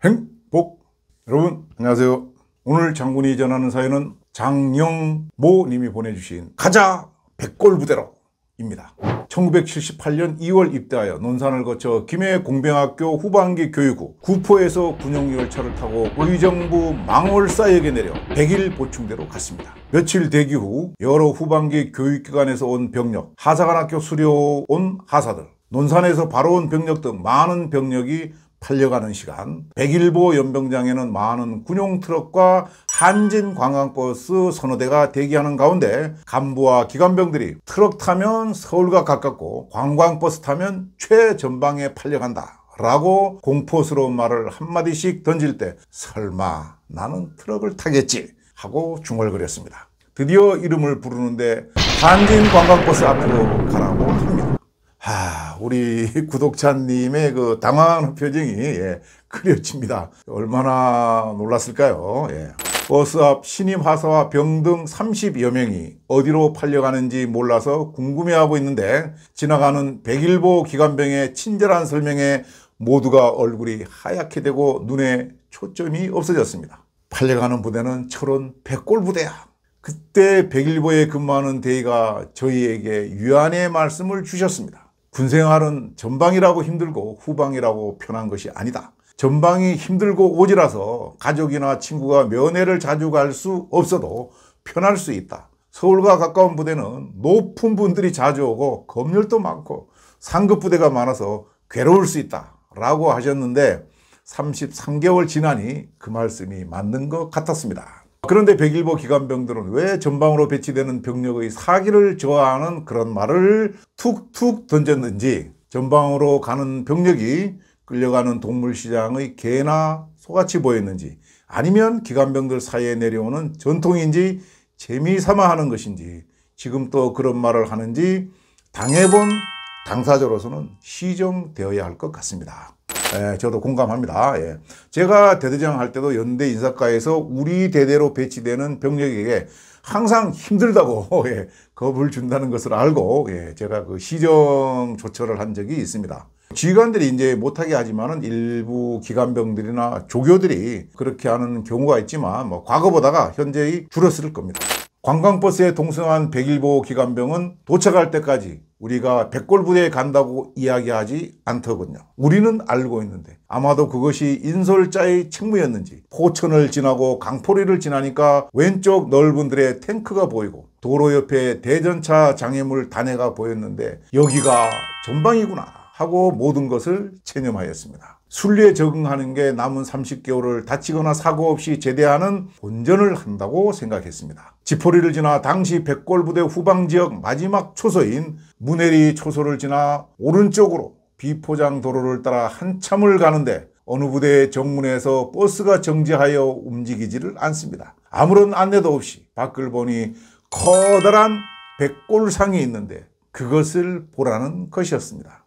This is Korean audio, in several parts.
행복. 여러분 안녕하세요. 오늘 장군이 전하는 사연은 장영모 님이 보내주신 가자 백골부대로 입니다. 1978년 2월 입대하여 논산을 거쳐 김해공병학교 후반기 교육후 구포에서 군용열차를 타고 의정부 망월사역에 내려 100일 보충대로 갔습니다. 며칠 대기 후 여러 후반기 교육기관에서 온 병력, 하사관학교 수료 온 하사들, 논산에서 바로 온 병력 등 많은 병력이 팔려가는 시간, 백일보 연병장에는 많은 군용 트럭과 한진 관광버스 서너 대가 대기하는 가운데 간부와 기관병들이 트럭 타면 서울과 가깝고 관광버스 타면 최전방에 팔려간다 라고 공포스러운 말을 한마디씩 던질 때 설마 나는 트럭을 타겠지 하고 중얼거렸습니다. 드디어 이름을 부르는데 한진 관광버스 앞으로 가라고 합니다. 우리 구독자님의 그 당황하는 표정이 그려집니다. 얼마나 놀랐을까요? 버스 앞 신임 하사와 병 등 30여 명이 어디로 팔려가는지 몰라서 궁금해하고 있는데 지나가는 백일보 기관병의 친절한 설명에 모두가 얼굴이 하얗게 되고 눈에 초점이 없어졌습니다. 팔려가는 부대는 철원 백골부대야. 그때 백일보에 근무하는 대위가 저희에게 유안의 말씀을 주셨습니다. 군생활은 전방이라고 힘들고 후방이라고 편한 것이 아니다. 전방이 힘들고 오지라서 가족이나 친구가 면회를 자주 갈 수 없어도 편할 수 있다. 서울과 가까운 부대는 높은 분들이 자주 오고 검열도 많고 상급 부대가 많아서 괴로울 수 있다 라고 하셨는데 33개월 지나니 그 말씀이 맞는 것 같았습니다. 그런데 백일보 기관병들은 왜 전방으로 배치되는 병력의 사기를 좋아하는 그런 말을 툭툭 던졌는지, 전방으로 가는 병력이 끌려가는 동물시장의 개나 소같이 보였는지, 아니면 기관병들 사이에 내려오는 전통인지 재미삼아 하는 것인지, 지금 또 그런 말을 하는지 당해본 당사자로서는 시정되어야 할 것 같습니다. 저도 공감합니다. 제가 대대장 할 때도 연대 인사과에서 우리 대대로 배치되는 병력에게 항상 힘들다고 겁을 준다는 것을 알고 제가 그 시정 조처를 한 적이 있습니다. 지휘관들이 이제 못하게 하지만은 일부 기관병들이나 조교들이 그렇게 하는 경우가 있지만 과거보다가 현재의 줄었을 겁니다. 관광버스에 동승한 백일보 기관병은 도착할 때까지 우리가 백골부대에 간다고 이야기하지 않더군요. 우리는 알고 있는데 아마도 그것이 인솔자의 책무였는지 포천을 지나고 강포리를 지나니까 왼쪽 넓은 들에 탱크가 보이고 도로 옆에 대전차 장애물 단해가 보였는데 여기가 전방이구나 하고 모든 것을 체념하였습니다. 순리에 적응하는 게 남은 30개월을 다치거나 사고 없이 제대하는 본전을 한다고 생각했습니다. 지포리를 지나 당시 백골부대 후방지역 마지막 초소인 문해리 초소를 지나 오른쪽으로 비포장 도로를 따라 한참을 가는데 어느 부대의 정문에서 버스가 정지하여 움직이지를 않습니다. 아무런 안내도 없이 밖을 보니 커다란 백골상이 있는데 그것을 보라는 것이었습니다.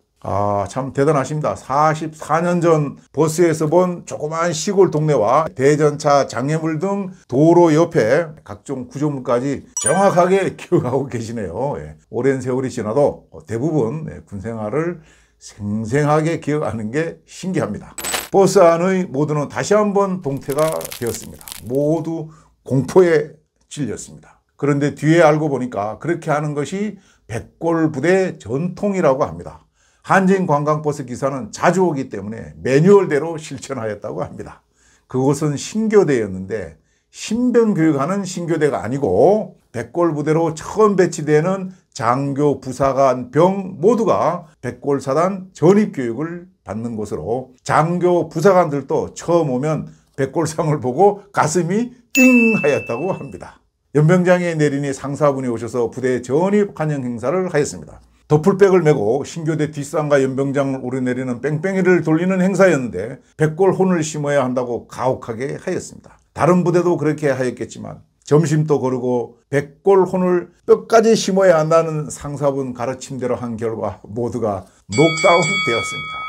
참 대단하십니다. 44년 전 버스에서 본 조그만 시골 동네와 대전차 장애물 등 도로 옆에 각종 구조물까지 정확하게 기억하고 계시네요. 오랜 세월이 지나도 대부분 군생활을 생생하게 기억하는 게 신기합니다. 버스 안의 모두는 다시 한번 동태가 되었습니다. 모두 공포에 질렸습니다. 그런데 뒤에 알고 보니까 그렇게 하는 것이 백골부대 전통이라고 합니다. 한진 관광버스 기사는 자주 오기 때문에 매뉴얼대로 실천하였다고 합니다. 그곳은 신교대였는데 신병교육하는 신교대가 아니고 백골부대로 처음 배치되는 장교, 부사관, 병 모두가 백골사단 전입교육을 받는 곳으로 장교, 부사관들도 처음 오면 백골상을 보고 가슴이 띵 하였다고 합니다. 연병장에 내리니 상사분이 오셔서 부대 전입 환영 행사를 하였습니다. 덮을백을 메고 신교대 뒷산과 연병장을 오르내리는 뺑뺑이를 돌리는 행사였는데 백골혼을 심어야 한다고 가혹하게 하였습니다. 다른 부대도 그렇게 하였겠지만 점심도 거르고 백골혼을 뼈까지 심어야 한다는 상사분 가르침대로 한 결과 모두가 녹다운 되었습니다.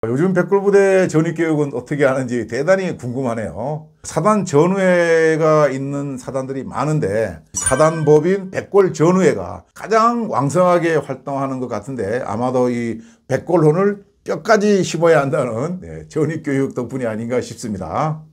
요즘 백골부대 전입교육은 어떻게 하는지 대단히 궁금하네요. 사단 전우회가 있는 사단들이 많은데 사단법인 백골전우회가 가장 왕성하게 활동하는 것 같은데 아마도 이 백골혼을 뼈까지 심어야 한다는 전입교육 덕분이 아닌가 싶습니다.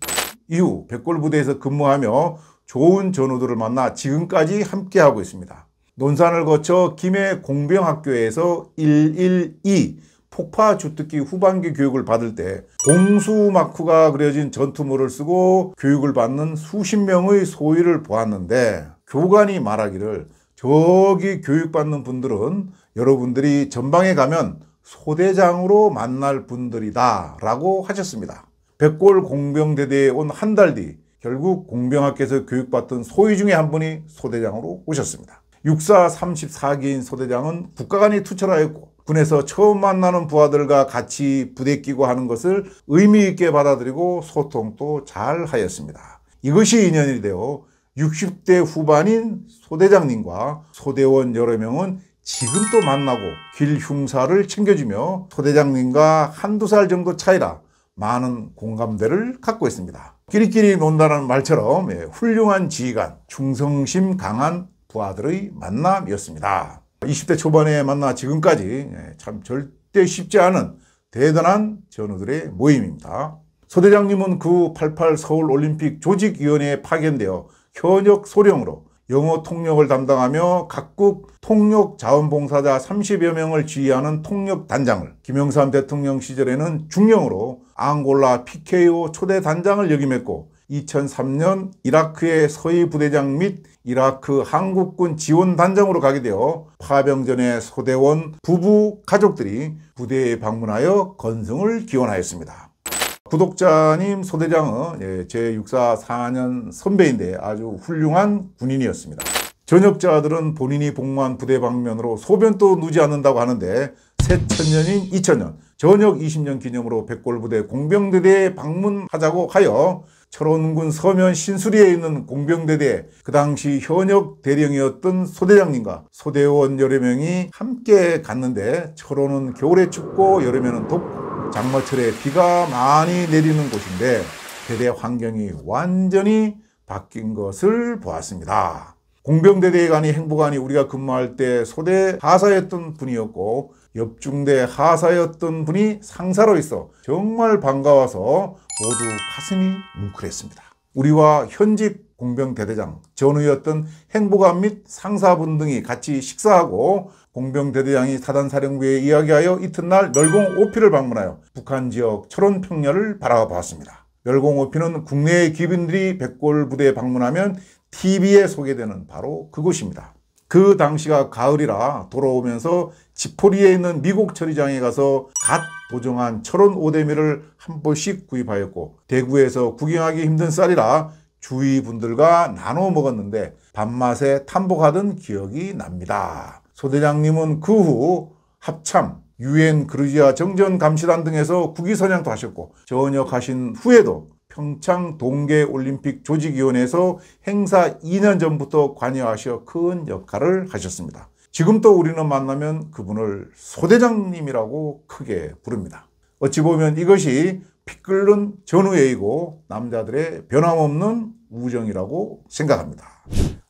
이후 백골부대에서 근무하며 좋은 전우들을 만나 지금까지 함께하고 있습니다. 논산을 거쳐 김해 공병학교에서 112 폭파 주특기 후반기 교육을 받을 때 공수마크가 그려진 전투모를 쓰고 교육을 받는 수십 명의 소위를 보았는데 교관이 말하기를 저기 교육받는 분들은 여러분들이 전방에 가면 소대장으로 만날 분들이다 라고 하셨습니다. 백골 공병대대에 온 한 달 뒤 결국 공병학교에서 교육받던 소위 중에 한 분이 소대장으로 오셨습니다. 육사 34기인 소대장은 국가관이 투철하였고 군에서 처음 만나는 부하들과 같이 부대 끼고 하는 것을 의미 있게 받아들이고 소통도 잘 하였습니다. 이것이 인연이 되어 60대 후반인 소대장님과 소대원 여러 명은 지금도 만나고 길 흉사를 챙겨주며 소대장님과 한두 살 정도 차이라 많은 공감대를 갖고 있습니다. 끼리끼리 논다는 말처럼 훌륭한 지휘관, 충성심 강한 부하들의 만남이었습니다. 20대 초반에 만나 지금까지 참 절대 쉽지 않은 대단한 전우들의 모임입니다. 소대장님은 그 88 서울올림픽 조직위원회에 파견되어 현역 소령으로 영어 통역을 담당하며 각국 통역 자원봉사자 30여 명을 지휘하는 통역단장을, 김영삼 대통령 시절에는 중령으로 앙골라 PKO 초대단장을 역임했고 2003년 이라크의 서해 부대장 및 이라크 한국군 지원단장으로 가게 되어 파병전의 소대원 부부 가족들이 부대에 방문하여 건승을 기원하였습니다. 구독자님 소대장은 제 육사 4년 선배인데 아주 훌륭한 군인이었습니다. 전역자들은 본인이 복무한 부대 방면으로 소변도 누지 않는다고 하는데 새천년인 2000년 전역 20년 기념으로 백골부대 공병대대에 방문하자고 하여 철원군 서면 신수리에 있는 공병대대에 그 당시 현역 대령이었던 소대장님과 소대원 여러 명이 함께 갔는데 철원은 겨울에 춥고 여름에는 덥고 장마철에 비가 많이 내리는 곳인데 대대 환경이 완전히 바뀐 것을 보았습니다. 공병대대에 가니 행보관이 우리가 근무할 때 소대 하사였던 분이었고 옆중대 하사였던 분이 상사로 있어 정말 반가워서 모두 가슴이 뭉클했습니다. 우리와 현직 공병대대장, 전우였던 행보관 및 상사분 등이 같이 식사하고 공병대대장이 사단사령부에 이야기하여 이튿날 멸공 오피를 방문하여 북한 지역 철원 평야를 바라봤습니다. 멸공 오피는 국내의 기빈들이 백골부대에 방문하면 TV에 소개되는 바로 그곳입니다. 그 당시가 가을이라 돌아오면서 지포리에 있는 미국 처리장에 가서 갓 도정한 철원 오대미를 한 벌씩 구입하였고 대구에서 구경하기 힘든 쌀이라 주위 분들과 나눠 먹었는데 밥맛에 탐복하던 기억이 납니다. 소대장님은 그 후 합참, UN 그루지아 정전감시단 등에서 국위선양도 하셨고 전역하신 후에도 평창 동계올림픽 조직위원회에서 행사 2년 전부터 관여하셔 큰 역할을 하셨습니다. 지금도 우리는 만나면 그분을 소대장님이라고 크게 부릅니다. 어찌 보면 이것이 피 끓는 전우애이고 남자들의 변함없는 우정이라고 생각합니다.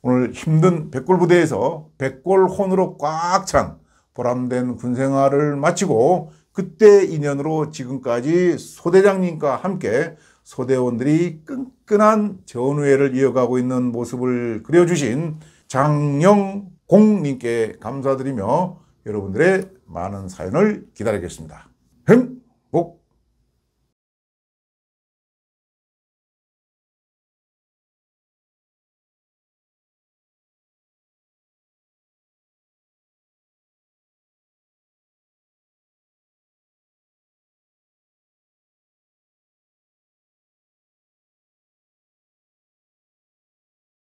오늘 힘든 백골부대에서 백골혼으로 꽉 찬 보람된 군생활을 마치고 그때 인연으로 지금까지 소대장님과 함께 소대원들이 끈끈한 전우애를 이어가고 있는 모습을 그려주신 장영공님께 감사드리며 여러분들의 많은 사연을 기다리겠습니다. 행복!